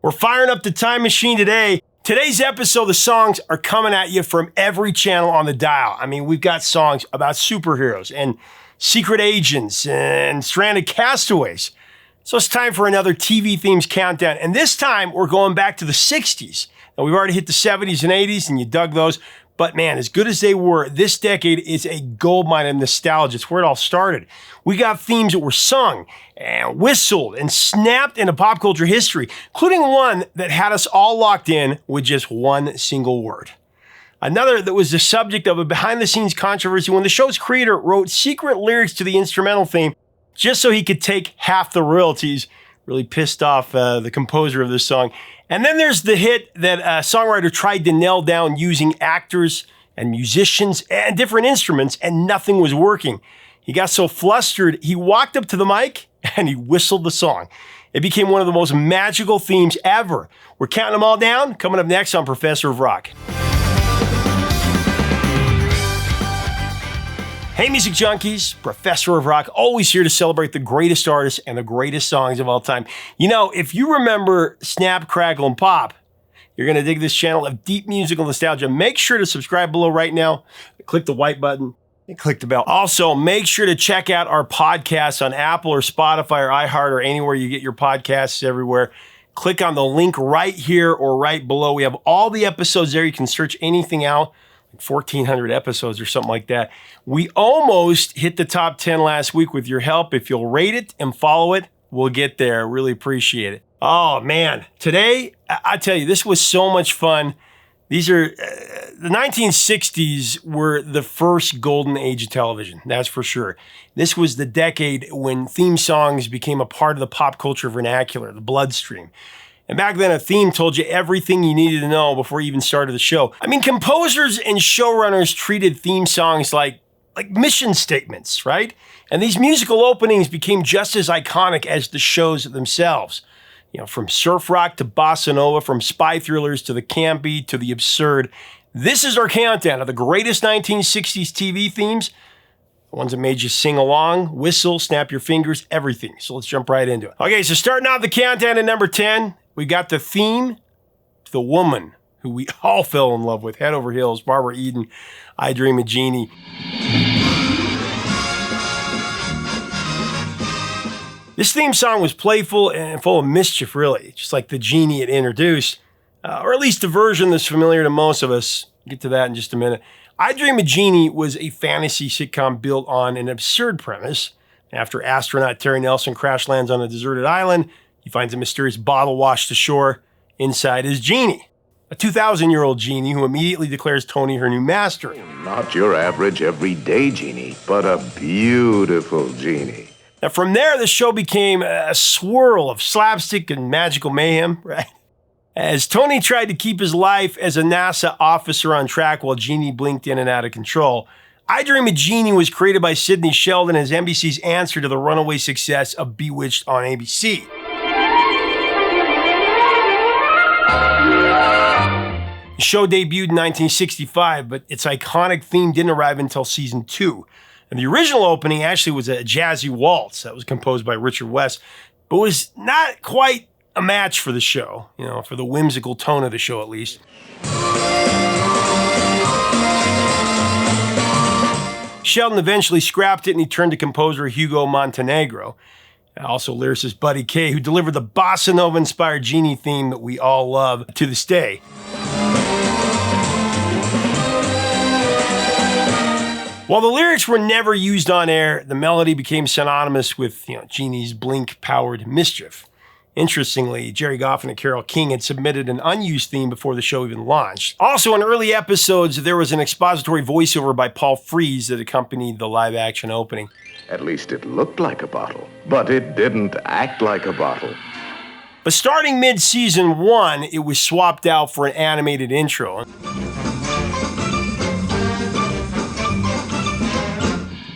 We're firing up the time machine today. Today's episode, the songs are coming at you from every channel on the dial. I mean, we've got songs about superheroes and secret agents and stranded castaways. So it's time for another TV themes countdown. And this time, we're going back to the 60s. Now, we've already hit the 70s and 80s, and you dug those. But man, as good as they were, this decade is a goldmine of nostalgia. It's where it all started. We got themes that were sung and whistled and snapped into pop culture history, including one that had us all locked in with just one single word. Another that was the subject of a behind-the-scenes controversy when the show's creator wrote secret lyrics to the instrumental theme just so he could take half the royalties. Really pissed off the composer of this song. And then there's the hit that a songwriter tried to nail down using actors and musicians and different instruments, and nothing was working. He got so flustered, he walked up to the mic and he whistled the song. It became one of the most magical themes ever. We're counting them all down. Coming up next on Professor of Rock. Hey, music junkies, Professor of Rock, always here to celebrate the greatest artists and the greatest songs of all time. You know, if you remember Snap, Crackle, and Pop, you're going to dig this channel of deep musical nostalgia. Make sure to subscribe below right now. Click the white button and click the bell. Also, make sure to check out our podcasts on Apple or Spotify or iHeart or anywhere you get your podcasts everywhere. Click on the link right here or right below. We have all the episodes there. You can search anything out. 1,400 episodes or something like that. We almost hit the top 10 last week with your help. If you'll rate it and follow it, we'll get there. Really appreciate it. Oh, man. Today, I tell you, this was so much fun. These are, the 1960s were the first golden age of television. That's for sure. This was the decade when theme songs became a part of the pop culture vernacular, the bloodstream. And back then, a theme told you everything you needed to know before you even started the show. I mean, composers and showrunners treated theme songs like mission statements, right? And these musical openings became just as iconic as the shows themselves. You know, from surf rock to bossa nova, from spy thrillers to the campy to the absurd. This is our countdown of the greatest 1960s TV themes. The ones that made you sing along, whistle, snap your fingers, everything. So let's jump right into it. Okay, so starting out the countdown at number 10. We got the theme to the woman who we all fell in love with, head over heels, Barbara Eden, I Dream of Jeannie. This theme song was playful and full of mischief, really, just like the genie it introduced, or at least the version that's familiar to most of us. I'll get to that in just a minute. I Dream of Jeannie was a fantasy sitcom built on an absurd premise. After astronaut Terry Nelson crash lands on a deserted island, he finds a mysterious bottle washed ashore. Inside is Jeannie, a 2,000-year-old genie who immediately declares Tony her new master. Not your average everyday genie, but a beautiful genie. Now, from there, the show became a swirl of slapstick and magical mayhem, right? As Tony tried to keep his life as a NASA officer on track while Jeannie blinked in and out of control. I Dream of Jeannie was created by Sidney Sheldon as NBC's answer to the runaway success of Bewitched on ABC. The show debuted in 1965, but its iconic theme didn't arrive until season 2. And the original opening actually was a jazzy waltz that was composed by Richard West, but was not quite a match for the show, you know, for the whimsical tone of the show at least. Sheldon eventually scrapped it and he turned to composer Hugo Montenegro, also lyricist Buddy Kaye, who delivered the bossa nova-inspired Jeannie theme that we all love to this day. While the lyrics were never used on air, the melody became synonymous with, Jeannie's blink-powered mischief. Interestingly, Jerry Goffin and Carole King had submitted an unused theme before the show even launched. Also, in early episodes, there was an expository voiceover by Paul Frees that accompanied the live-action opening. At least it looked like a bottle, but it didn't act like a bottle. But starting mid-season 1, it was swapped out for an animated intro.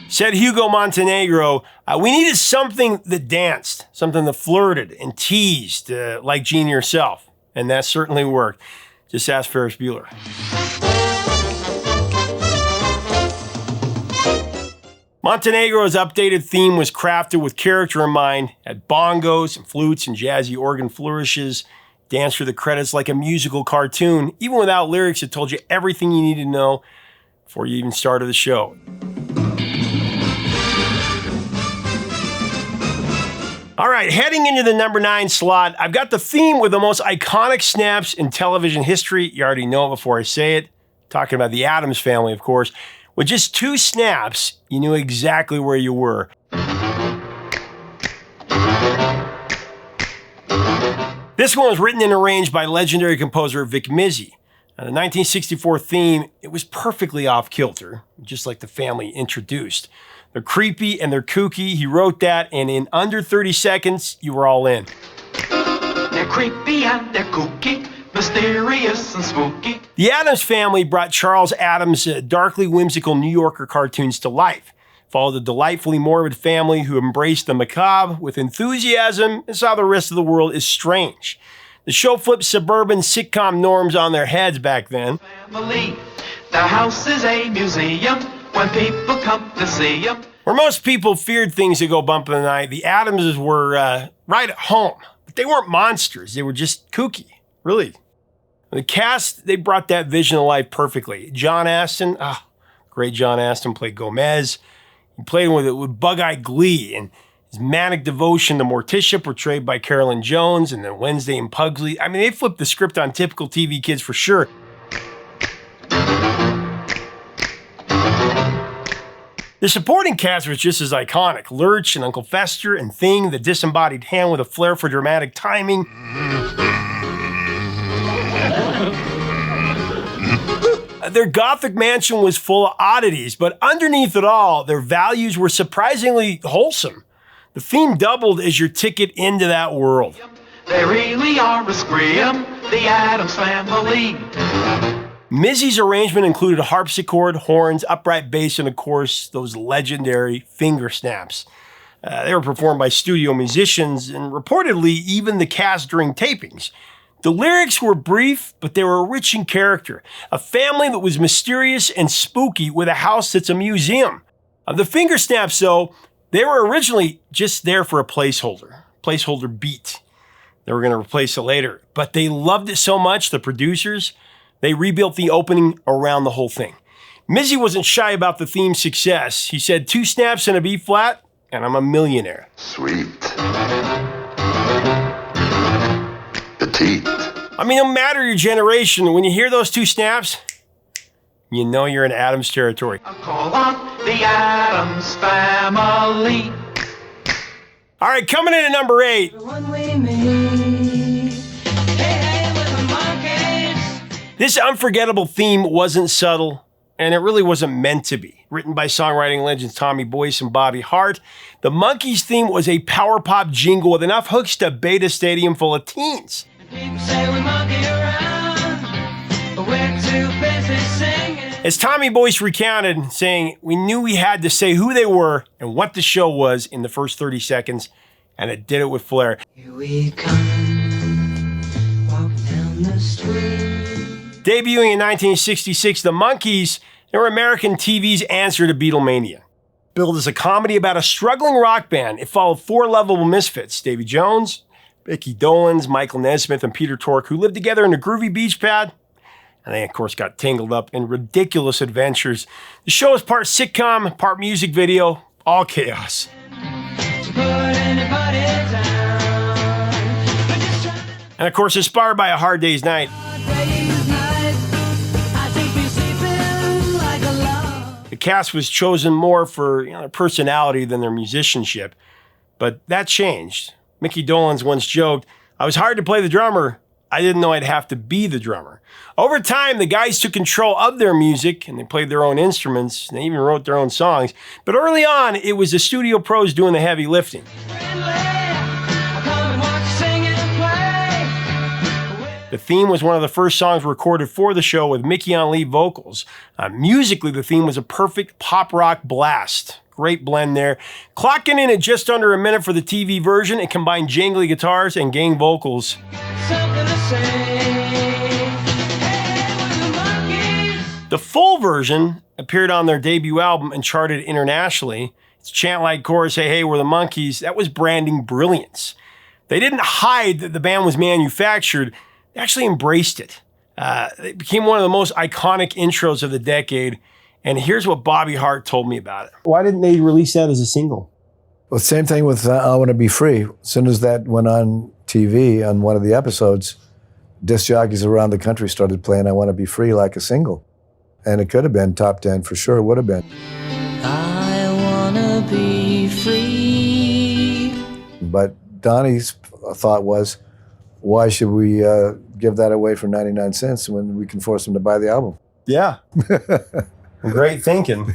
Said Hugo Montenegro, we needed something that danced, something that flirted and teased, like Jeannie herself. And that certainly worked. Just ask Ferris Bueller. Montenegro's updated theme was crafted with character in mind, had bongos and flutes and jazzy organ flourishes, danced through the credits like a musical cartoon. Even without lyrics, it told you everything you needed to know before you even started the show. All right, heading into the number 9 slot, I've got the theme with the most iconic snaps in television history. You already know it before I say it. Talking about the Addams Family, of course. With just 2 snaps, you knew exactly where you were. This one was written and arranged by legendary composer Vic Mizzy. Now, the 1964 theme, it was perfectly off-kilter, just like the family introduced. They're creepy and they're kooky. He wrote that, and in under 30 seconds, you were all in. They're creepy and they're kooky, mysterious and spooky. The Addams Family brought Charles Addams' darkly whimsical New Yorker cartoons to life. Followed a delightfully morbid family who embraced the macabre with enthusiasm and saw the rest of the world as strange. The show flipped suburban sitcom norms on their heads back then. Family, their house is a museum when people come to see them. Where most people feared things to go bump in the night, the Addamses were right at home. But they weren't monsters. They were just kooky, really. The cast, they brought that vision to life perfectly. John Astin, great John Astin, played Gomez. He played with bug-eyed glee, and his manic devotion to Morticia, portrayed by Carolyn Jones, and then Wednesday and Pugsley. I mean, they flipped the script on typical TV kids for sure. The supporting cast was just as iconic. Lurch and Uncle Fester and Thing, the disembodied hand with a flair for dramatic timing. Their gothic mansion was full of oddities, but underneath it all, their values were surprisingly wholesome. The theme doubled as your ticket into that world. They really are a scream, the Addams Family. Mizzy's arrangement included harpsichord, horns, upright bass, and of course, those legendary finger snaps. They were performed by studio musicians and reportedly even the cast during tapings. The lyrics were brief, but they were rich in character. A family that was mysterious and spooky with a house that's a museum. The finger snaps, though, they were originally just there for a placeholder beat. They were going to replace it later. But they loved it so much, the producers, they rebuilt the opening around the whole thing. Mizzy wasn't shy about the theme's success. He said, 2 snaps and a B flat, and I'm a millionaire. Sweet. Petite. I mean, no matter your generation, when you hear those 2 snaps, you know you're in Addams territory. I'll call on the Addams Family. All right, coming in at number 8. This unforgettable theme wasn't subtle, and it really wasn't meant to be. Written by songwriting legends Tommy Boyce and Bobby Hart, the Monkees theme was a power pop jingle with enough hooks to bait a stadium full of teens. People say we monkey around, but we're too busy singing. As Tommy Boyce recounted, saying, we knew we had to say who they were and what the show was in the first 30 seconds, and it did it with flair. Here we come, walk down the street. Debuting in 1966, the Monkees, they were American TV's answer to Beatlemania. Billed as a comedy about a struggling rock band, it followed 4 lovable misfits, Davy Jones, Mickey Dolenz, Michael Nesmith, and Peter Tork, who lived together in a groovy beach pad. And they, of course, got tangled up in ridiculous adventures. The show is part sitcom, part music video, all chaos. And, of course, inspired by A Hard Day's Night. The cast was chosen more for their personality than their musicianship. But that changed. Mickey Dolenz once joked, I was hired to play the drummer. I didn't know I'd have to be the drummer. Over time, the guys took control of their music and they played their own instruments. And they even wrote their own songs. But early on, it was the studio pros doing the heavy lifting. The theme was one of the first songs recorded for the show with Mickey on lead vocals. Musically, the theme was a perfect pop rock blast. Great blend there. Clocking in at just under a minute for the TV version, it combined jangly guitars and gang vocals. The full version appeared on their debut album and charted internationally. It's chant like chorus, hey, hey, we're the Monkees. That was branding brilliance. They didn't hide that the band was manufactured. They actually embraced it. It became one of the most iconic intros of the decade. And here's what Bobby Hart told me about it. Why didn't they release that as a single? Well, same thing with I Want to Be Free. As soon as that went on TV on one of the episodes, disc jockeys around the country started playing I Want to Be Free like a single. And it could have been top 10 for sure, it would have been. I want to be free. But Donnie's thought was, why should we give that away for 99 cents when we can force them to buy the album? Yeah. Great thinking,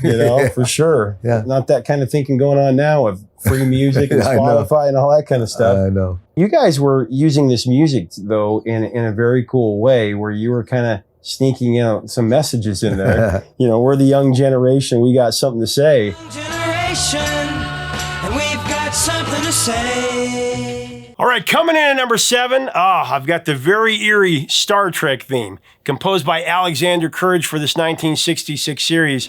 for sure. Yeah. Not that kind of thinking going on now with free music and Spotify and all that kind of stuff. I know. You guys were using this music, though, in a very cool way where you were kind of sneaking out some messages in there. We're the young generation. We got something to say. Generation, and we've got something to say. All right, coming in at number 7, I've got the very eerie Star Trek theme, composed by Alexander Courage for this 1966 series.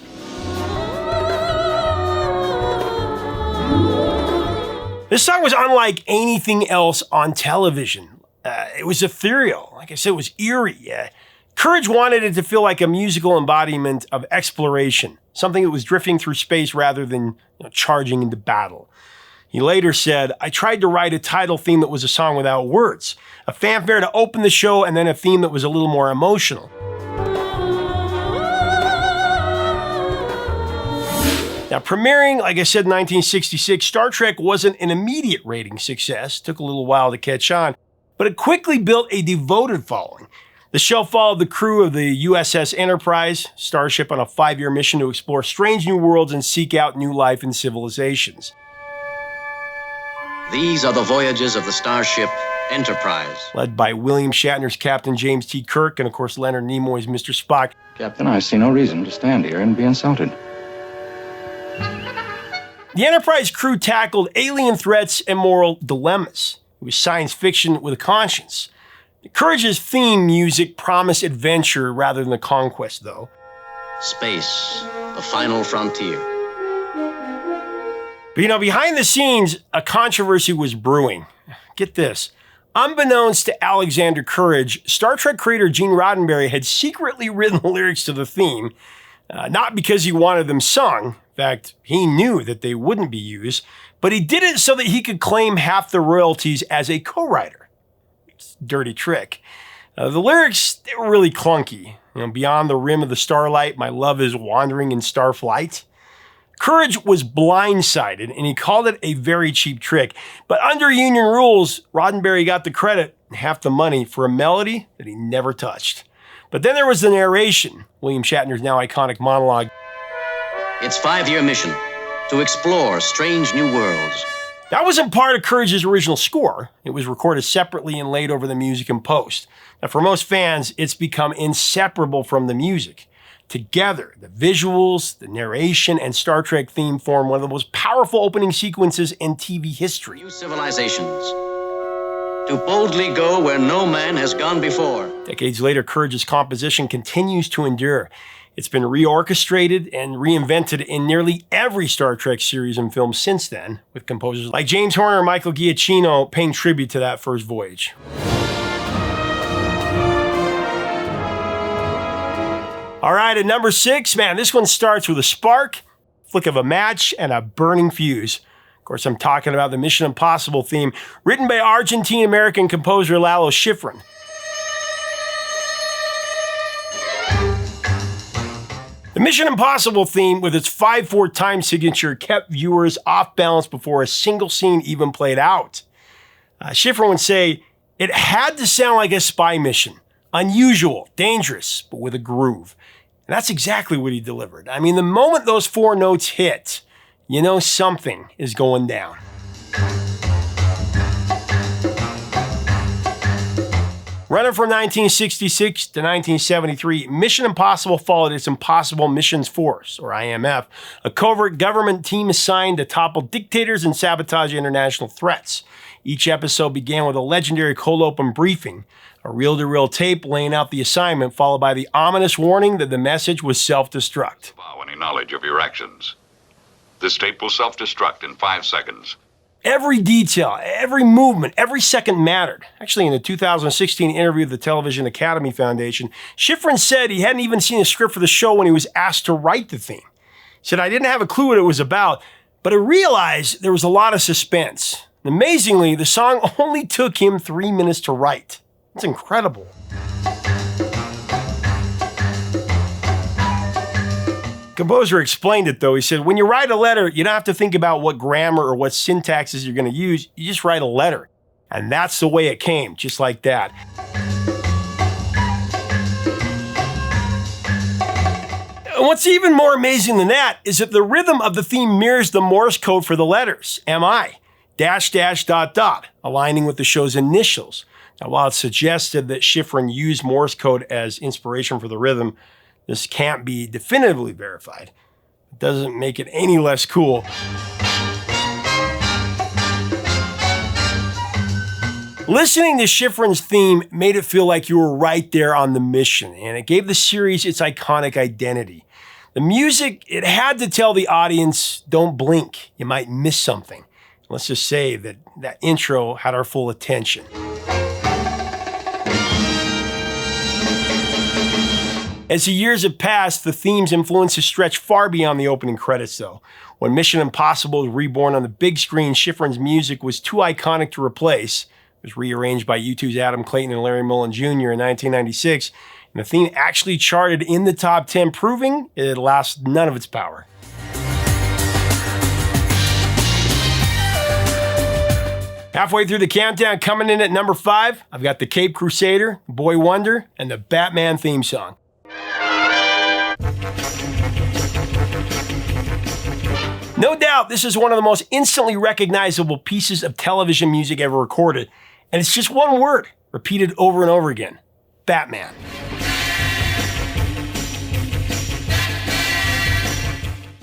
This song was unlike anything else on television. It was ethereal. Like I said, it was eerie. Courage wanted it to feel like a musical embodiment of exploration, something that was drifting through space rather than charging into battle. He later said, I tried to write a title theme that was a song without words, a fanfare to open the show, and then a theme that was a little more emotional. Now, premiering, like I said, in 1966, Star Trek wasn't an immediate rating success. It took a little while to catch on, but it quickly built a devoted following. The show followed the crew of the USS Enterprise, starship on a 5-year mission to explore strange new worlds and seek out new life and civilizations. These are the voyages of the starship Enterprise. Led by William Shatner's Captain James T. Kirk and, of course, Leonard Nimoy's Mr. Spock. Captain, I see no reason to stand here and be insulted. The Enterprise crew tackled alien threats and moral dilemmas. It was science fiction with a conscience. Courage's theme music promised adventure rather than the conquest, though. Space, the final frontier. But behind the scenes, a controversy was brewing. Get this. Unbeknownst to Alexander Courage, Star Trek creator Gene Roddenberry had secretly written the lyrics to the theme, not because he wanted them sung. In fact, he knew that they wouldn't be used, but he did it so that he could claim half the royalties as a co-writer. It's a dirty trick. The lyrics, they were really clunky. Beyond the rim of the starlight, my love is wandering in starflight. Courage was blindsided, and he called it a very cheap trick. But under union rules, Roddenberry got the credit and half the money for a melody that he never touched. But then there was the narration, William Shatner's now iconic monologue. Its 5-year mission, to explore strange new worlds. That wasn't part of Courage's original score. It was recorded separately and laid over the music in post. Now, for most fans, it's become inseparable from the music. Together, the visuals, the narration, and Star Trek theme form one of the most powerful opening sequences in TV history. New civilizations. To boldly go where no man has gone before. Decades later, Courage's composition continues to endure. It's been reorchestrated and reinvented in nearly every Star Trek series and film since then, with composers like James Horner and Michael Giacchino paying tribute to that first voyage. All right, at number 6, man, this one starts with a spark, flick of a match, and a burning fuse. Of course, I'm talking about the Mission Impossible theme, written by Argentine-American composer Lalo Schifrin. The Mission Impossible theme, with its 5/4 time signature, kept viewers off balance before a single scene even played out. Schifrin would say, it had to sound like a spy mission. Unusual, dangerous, but with a groove. And that's exactly what he delivered. I mean, the moment those 4 notes hit, you know something is going down. Running from 1966 to 1973, Mission Impossible followed its Impossible Missions Force, or IMF, a covert government team assigned to topple dictators and sabotage international threats. Each episode began with a legendary cold open briefing, a reel-to-reel tape laying out the assignment, followed by the ominous warning that the message was self-destruct. Any knowledge of your actions. This tape will self-destruct in 5 seconds. Every detail, every movement, every second mattered. Actually, in a 2016 interview with the Television Academy Foundation, Schifrin said he hadn't even seen a script for the show when he was asked to write the theme. He said, "I didn't have a clue what it was about, but I realized there was a lot of suspense. And amazingly, the song only took him 3 minutes to write." That's incredible. Composer explained it though. He said, "When you write a letter, you don't have to think about what grammar or what syntaxes you're going to use. You just write a letter." And that's the way it came, just like that. And what's even more amazing than that is that the rhythm of the theme mirrors the Morse code for the letters, MI, dash, dash, dot, dot, aligning with the show's initials. Now, while it's suggested that Schifrin used Morse code as inspiration for the rhythm, this can't be definitively verified. It doesn't make it any less cool. Listening to Schifrin's theme made it feel like you were right there on the mission, and it gave the series its iconic identity. The music, it had to tell the audience, don't blink, you might miss something. Let's just say that that intro had our full attention. As the years have passed, the theme's influences stretch far beyond the opening credits, though. When Mission Impossible was reborn on the big screen, Schifrin's music was too iconic to replace. It was rearranged by U2's Adam Clayton and Larry Mullen Jr. in 1996, and the theme actually charted in the top 10, proving it lost none of its power. Halfway through the countdown, coming in at number 5, I've got the Cape Crusader, Boy Wonder, and the Batman theme song. No doubt, this is one of the most instantly recognizable pieces of television music ever recorded, and it's just one word, repeated over and over again: Batman.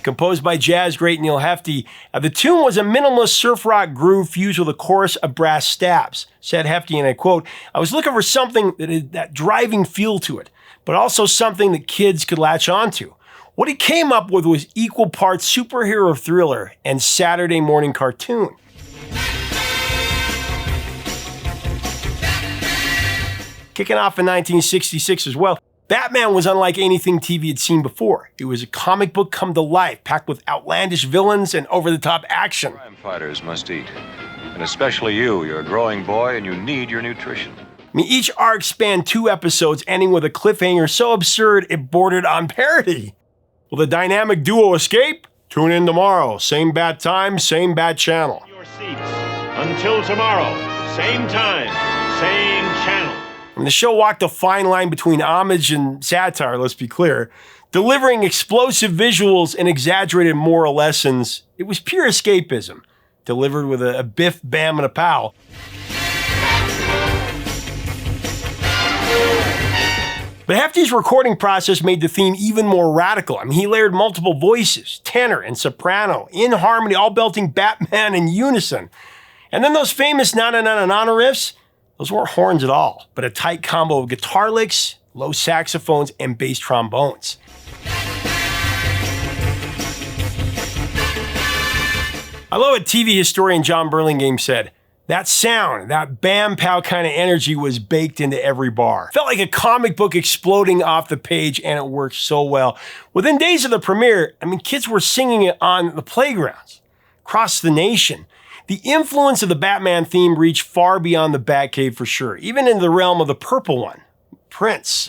Composed by jazz great Neil Hefti, the tune was a minimalist surf rock groove fused with a chorus of brass stabs. Said Hefti, and I quote, "I was looking for something that had that driving feel to it, but also something that kids could latch onto. What he came up with was equal parts superhero thriller and Saturday morning cartoon." Kicking off in 1966 as well, Batman was unlike anything TV had seen before. It was a comic book come to life, packed with outlandish villains and over-the-top action. Crime fighters must eat, and especially you. You're a growing boy and you need your nutrition. I mean, each arc spanned 2 episodes, ending with a cliffhanger so absurd it bordered on parody. Will the dynamic duo escape? Tune in tomorrow. Same bad time, same bad channel. Your seats. Until tomorrow, same time, same channel. I mean, the show walked a fine line between homage and satire, let's be clear. Delivering explosive visuals and exaggerated moral lessons, it was pure escapism, delivered with a biff, bam, and a pow. But Hefti's recording process made the theme even more radical. I mean, he layered multiple voices, tenor and soprano, in harmony, all belting Batman in unison. And then those famous na-na-na-na-na riffs, those weren't horns at all, but a tight combo of guitar licks, low saxophones, and bass trombones. I love what TV historian John Burlingame said. That sound, that bam-pow kind of energy was baked into every bar. Felt like a comic book exploding off the page, and it worked so well. Within days of the premiere, I mean, kids were singing it on the playgrounds, across the nation. The influence of the Batman theme reached far beyond the Batcave for sure, even into the realm of the purple one, Prince.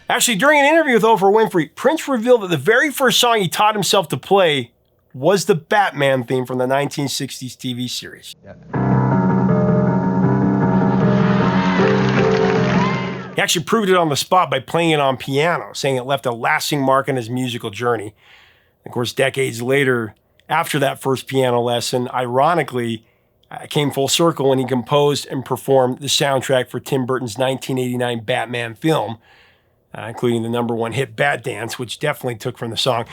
Actually, during an interview with Oprah Winfrey, Prince revealed that the very first song he taught himself to play was the Batman theme from the 1960s TV series. Yeah. He actually proved it on the spot by playing it on piano, saying it left a lasting mark on his musical journey. Of course, decades later, after that first piano lesson, ironically, came full circle when he composed and performed the soundtrack for Tim Burton's 1989 Batman film, including the #1 hit Bat Dance, which definitely took from the song.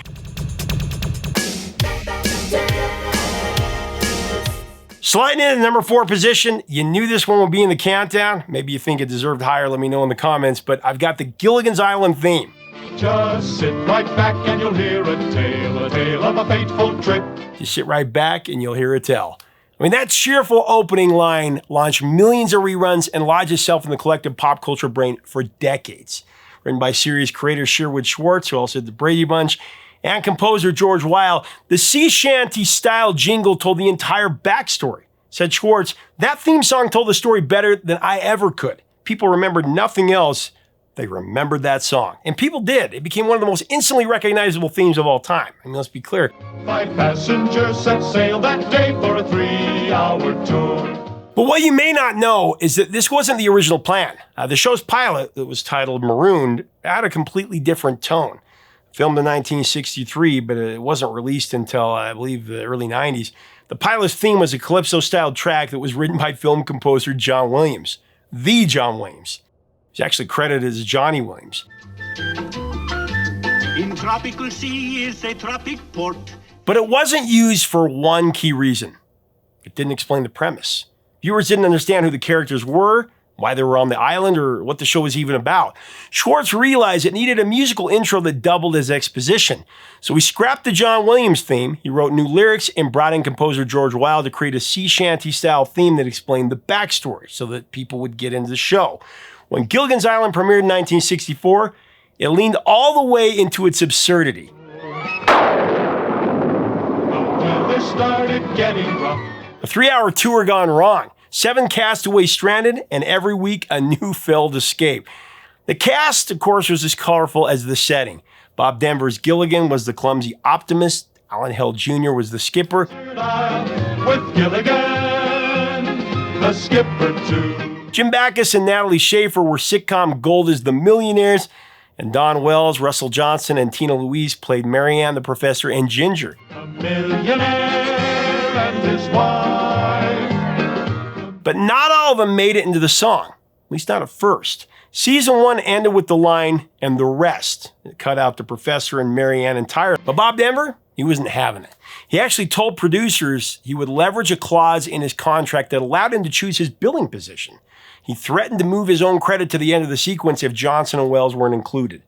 Sliding in at #4 position, you knew this one would be in the countdown. Maybe you think it deserved higher, let me know in the comments, but I've got the Gilligan's Island theme. Just sit right back and you'll hear a tale of a fateful trip. Just sit right back and you'll hear it tell. I mean, that cheerful opening line launched millions of reruns and lodged itself in the collective pop culture brain for decades. Written by series creator Sherwood Schwartz, who also did The Brady Bunch, and composer George Weil, the sea shanty style jingle told the entire backstory. Said Schwartz, that theme song told the story better than I ever could. People remembered nothing else. They remembered that song. And people did. It became one of the most instantly recognizable themes of all time. I mean, let's be clear. 5 passengers set sail that day for a 3-hour tour. But what you may not know is that this wasn't the original plan. The show's pilot, that was titled Marooned, had a completely different tone. Filmed in 1963, but it wasn't released until, I believe, the early 90s. The pilot's theme was a calypso-style track that was written by film composer John Williams. The John Williams. He's actually credited as Johnny Williams. In tropical sea is a tropic port. But it wasn't used for one key reason. It didn't explain the premise. Viewers didn't understand who the characters were, why they were on the island, or what the show was even about. Schwartz realized it needed a musical intro that doubled as exposition. So he scrapped the John Williams theme, he wrote new lyrics, and brought in composer George Weil to create a sea shanty-style theme that explained the backstory so that people would get into the show. When Gilligan's Island premiered in 1964, it leaned all the way into its absurdity. A 3-hour tour gone wrong. 7 castaways stranded, and every week a new failed escape. The cast, of course, was as colorful as the setting. Bob Denver's Gilligan was the clumsy optimist. Alan Hale Jr. was the skipper. With Gilligan, the skipper too. Jim Backus and Natalie Schaefer were sitcom gold as the Millionaires, and Don Wells, Russell Johnson, and Tina Louise played Marianne, the Professor, and Ginger. A millionaire and his wife. But not all of them made it into the song, at least not at first. Season 1 ended with the line, "and the rest." It cut out the Professor and Marianne entirely. But Bob Denver, he wasn't having it. He actually told producers he would leverage a clause in his contract that allowed him to choose his billing position. He threatened to move his own credit to the end of the sequence if Johnson and Wells weren't included.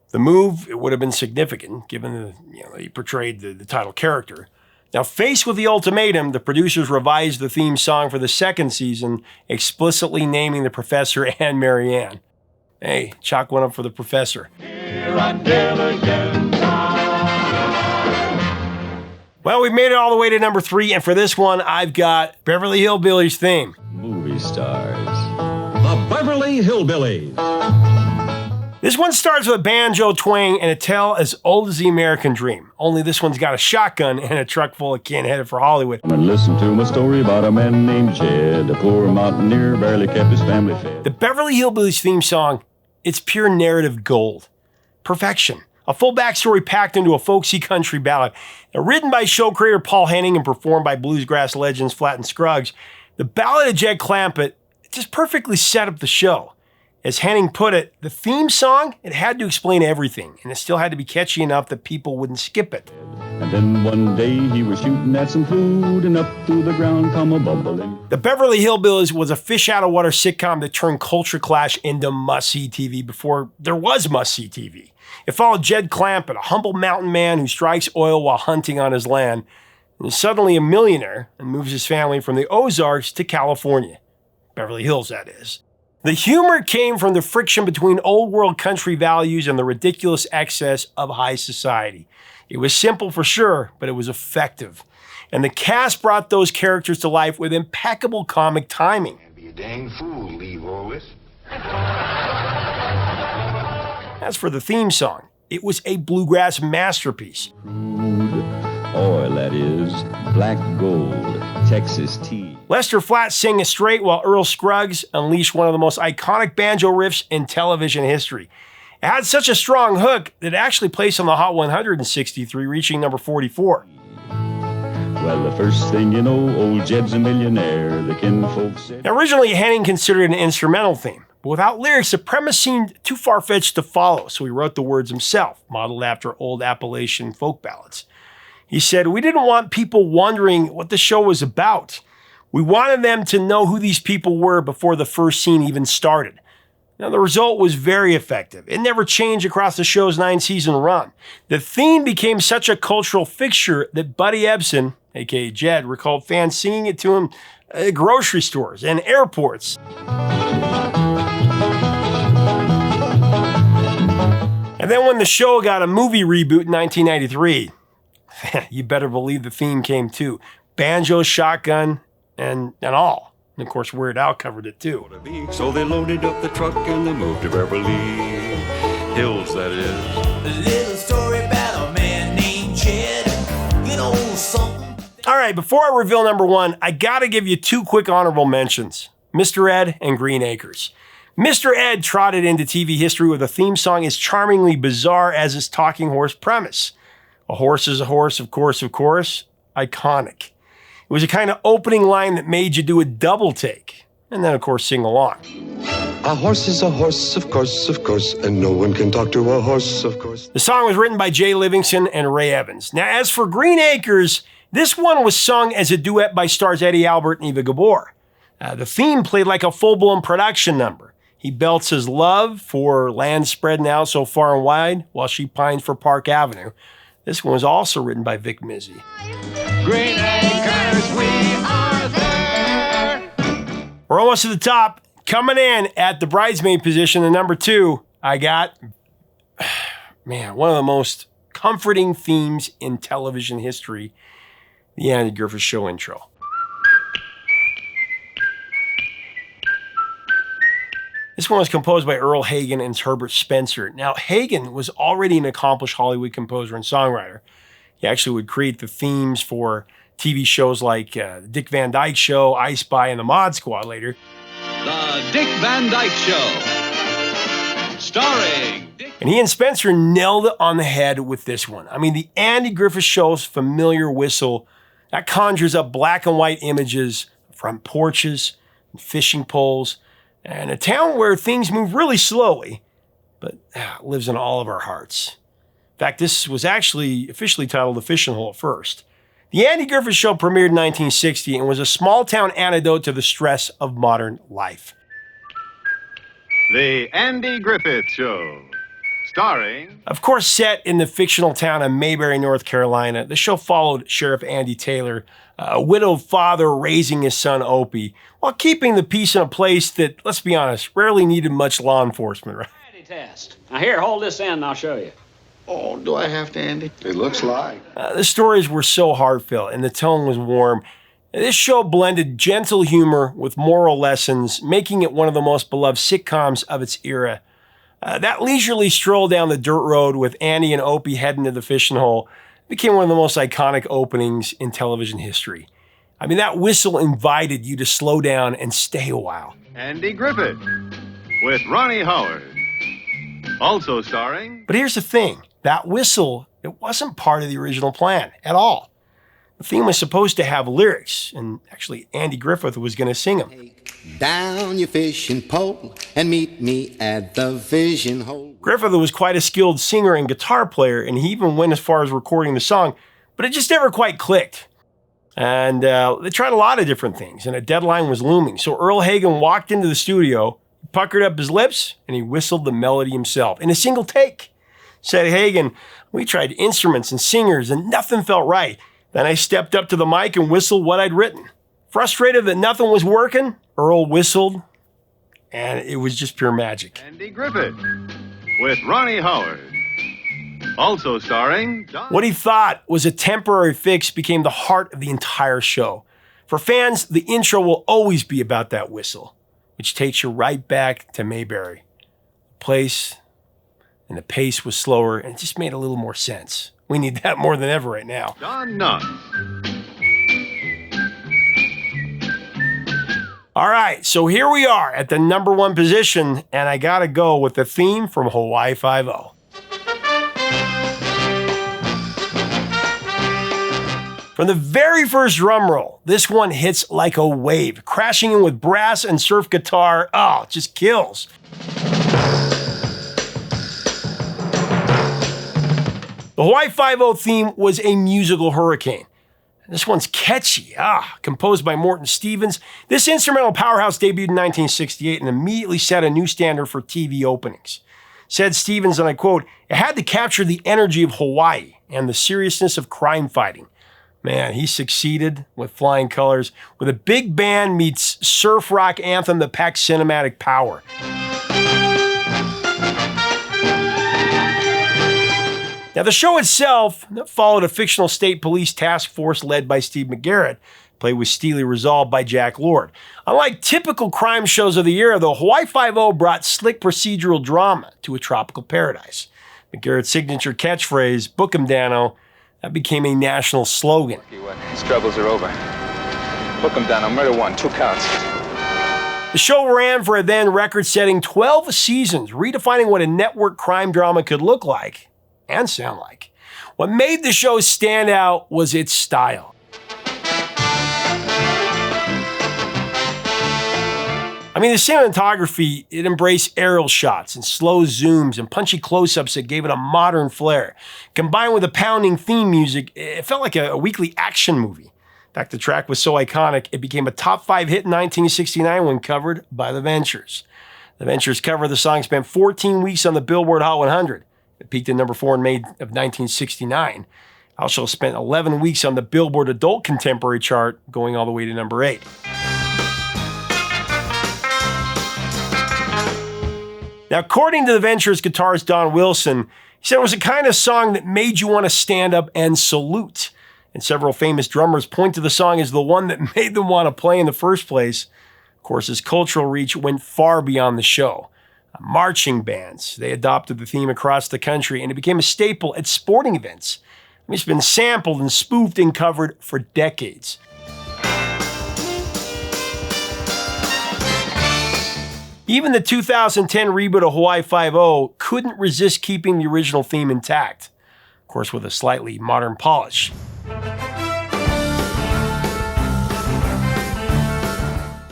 The move, it would have been significant, given that he portrayed the title character. Now, faced with the ultimatum, the producers revised the theme song for the second season, explicitly naming the Professor and Marianne. Hey, chalk one up for the Professor. Here on Gilligan Time. Well, we've made it all the way to number 3, and for this one, I've got Beverly Hillbillies theme. Movie stars. The Beverly Hillbillies. This one starts with a banjo twang and a tale as old as the American dream. Only this one's got a shotgun and a truck full of kin headed for Hollywood. And listen to my story about a man named Jed. A poor mountaineer barely kept his family fed. The Beverly Hillbillies theme song, it's pure narrative gold. Perfection. A full backstory packed into a folksy country ballad. Now, written by show creator Paul Henning and performed by bluegrass legends Flatt and Scruggs, the Ballad of Jed Clampett just perfectly set up the show. As Henning put it, the theme song, it had to explain everything, and it still had to be catchy enough that people wouldn't skip it. And then one day he was shooting at some food, and up through the ground come a bubbling. The Beverly Hillbillies was a fish-out-of-water sitcom that turned Culture Clash into must-see TV before there was must-see TV. It followed Jed Clampett, a humble mountain man who strikes oil while hunting on his land, and is suddenly a millionaire and moves his family from the Ozarks to California. Beverly Hills, that is. The humor came from the friction between old-world country values and the ridiculous excess of high society. It was simple for sure, but it was effective. And the cast brought those characters to life with impeccable comic timing. Be a dang fool, leave all this. As for the theme song, it was a bluegrass masterpiece. Crude oil, that is, black gold, Texas tea. Lester Flatt sang it straight while Earl Scruggs unleashed one of the most iconic banjo riffs in television history. It had such a strong hook that it actually placed on the Hot 100 in '63, reaching number 44. Well, the first thing you know, old Jed's a millionaire, the kinfolk said. Now, originally, Henning considered an instrumental theme, but without lyrics, the premise seemed too far-fetched to follow, so he wrote the words himself, modeled after old Appalachian folk ballads. He said, "We didn't want people wondering what the show was about. We wanted them to know who these people were before the first scene even started. Now, the result was very effective. It never changed across the show's 9-season run. The theme became such a cultural fixture that Buddy Ebsen, aka Jed, recalled fans singing it to him at grocery stores and airports. And then when the show got a movie reboot in 1993, you better believe the theme came too. Banjo, shotgun, and all. And of course, Weird Al covered it too. So they loaded up the truck and they moved to Beverly Hills, that is. A little story about a man named Jed. You know something? All right, before I reveal number one, I gotta give you two quick honorable mentions. Mr. Ed and Green Acres. Mr. Ed trotted into TV history with a theme song as charmingly bizarre as his talking horse premise. A horse is a horse, of course, iconic. It was a kind of opening line that made you do a double take, and then, of course, sing along. A horse is a horse, of course, and no one can talk to a horse, of course. The song was written by Jay Livingston and Ray Evans. Now, as for Green Acres, this one was sung as a duet by stars Eddie Albert and Eva Gabor. The theme played like a full-blown production number. He belts his love for land spreading out so far and wide, while she pines for Park Avenue. This one was also written by Vic Mizzy. Green Acres, we are there. We're almost to the top. Coming in at the bridesmaid position, the number two, I got, one of the most comforting themes in television history, the Andy Griffith Show intro. This one was composed by Earl Hagen and Herbert Spencer. Now, Hagen was already an accomplished Hollywood composer and songwriter. He actually would create the themes for TV shows like The Dick Van Dyke Show, I Spy, and The Mod Squad later. The Dick Van Dyke Show, starring Dick. And he and Spencer nailed it on the head with this one. I mean, the Andy Griffith Show's familiar whistle, that conjures up black and white images, front porches, and fishing poles, and a town where things move really slowly, but lives in all of our hearts. In fact, this was actually officially titled The Fishing Hole at first. The Andy Griffith Show premiered in 1960 and was a small-town antidote to the stress of modern life. The Andy Griffith Show, starring... Of course, set in the fictional town of Mayberry, North Carolina, the show followed Sheriff Andy Taylor, a widowed father raising his son Opie, while keeping the peace in a place that, let's be honest, rarely needed much law enforcement, right? Test. Now here, hold this end and I'll show you. Oh, do I have to, Andy? It looks like. The stories were so heartfelt and the tone was warm. This show blended gentle humor with moral lessons, making it one of the most beloved sitcoms of its era. That leisurely stroll down the dirt road with Andy and Opie heading to the fishing hole became one of the most iconic openings in television history. I mean, that whistle invited you to slow down and stay a while. Andy Griffith with Ronnie Howard. Also starring... But here's the thing. That whistle, it wasn't part of the original plan at all. The theme was supposed to have lyrics, and actually Andy Griffith was going to sing them. Down your fishing pole and meet me at the fishing hole. Griffith was quite a skilled singer and guitar player, and he even went as far as recording the song, but it just never quite clicked. And they tried a lot of different things, and a deadline was looming. So Earl Hagen walked into the studio, puckered up his lips, and he whistled the melody himself in a single take. Said Hagen, "We tried instruments and singers, and nothing felt right. Then I stepped up to the mic and whistled what I'd written. Frustrated that nothing was working, Earl whistled, and it was just pure magic." Andy Griffith with Ronnie Howard. Also starring... What he thought was a temporary fix became the heart of the entire show. For fans, the intro will always be about that whistle, which takes you right back to Mayberry. The place and the pace was slower, and it just made a little more sense. We need that more than ever right now. Don Knotts. All right, so here we are at the number one position, and I gotta go with the theme from Hawaii Five-0. From the very first drum roll, this one hits like a wave, crashing in with brass and surf guitar. Oh, it just kills. The Hawaii Five-0 theme was a musical hurricane. This one's catchy. Composed by Morton Stevens. This instrumental powerhouse debuted in 1968 and immediately set a new standard for TV openings. Said Stevens, and I quote, "It had to capture the energy of Hawaii and the seriousness of crime fighting." Man, he succeeded with flying colors, with a big band meets surf rock anthem that packs cinematic power. Now, the show itself followed a fictional state police task force led by Steve McGarrett, played with steely resolve by Jack Lord. Unlike typical crime shows of the era, though, Hawaii Five-0 brought slick procedural drama to a tropical paradise. McGarrett's signature catchphrase, "Book 'em, Dano," that became a national slogan. His troubles are over. Book him down on murder one, 2 counts. The show ran for a then record-setting 12 seasons, redefining what a network crime drama could look like and sound like. What made the show stand out was its style. I mean, the cinematography, it embraced aerial shots and slow zooms and punchy close-ups that gave it a modern flair. Combined with the pounding theme music, it felt like a weekly action movie. In fact, the track was so iconic, it became a top 5 hit in 1969 when covered by The Ventures. The Ventures cover of the song spent 14 weeks on the Billboard Hot 100. It peaked at number 4 in May of 1969. Also spent 11 weeks on the Billboard Adult Contemporary chart, going all the way to number 8. Now, according to The Ventures guitarist Don Wilson, he said it was a kind of song that made you want to stand up and salute. And several famous drummers point to the song as the one that made them want to play in the first place. Of course, his cultural reach went far beyond the show. Marching bands, they adopted the theme across the country, and it became a staple at sporting events. I mean, it's been sampled and spoofed and covered for decades. Even the 2010 reboot of Hawaii Five-0 couldn't resist keeping the original theme intact, of course with a slightly modern polish.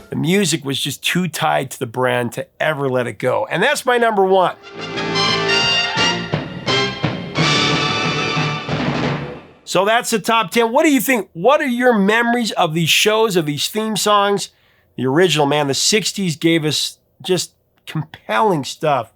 The music was just too tied to the brand to ever let it go. And that's my number 1. So that's the top 10. What do you think? What are your memories of these shows, of these theme songs? The original, man, the 60s gave us just compelling stuff.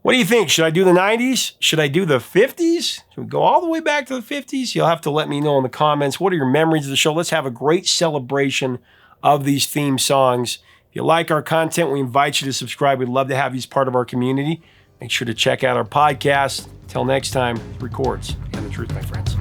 What do you think? Should I do the 90s? Should I do the 50s? Should we go all the way back to the 50s? You'll have to let me know in the comments. What are your memories of the show? Let's have a great celebration of these theme songs. If you like our content, we invite you to subscribe. We'd love to have you as part of our community. Make sure to check out our podcast. Till next time, records and the truth, my friends.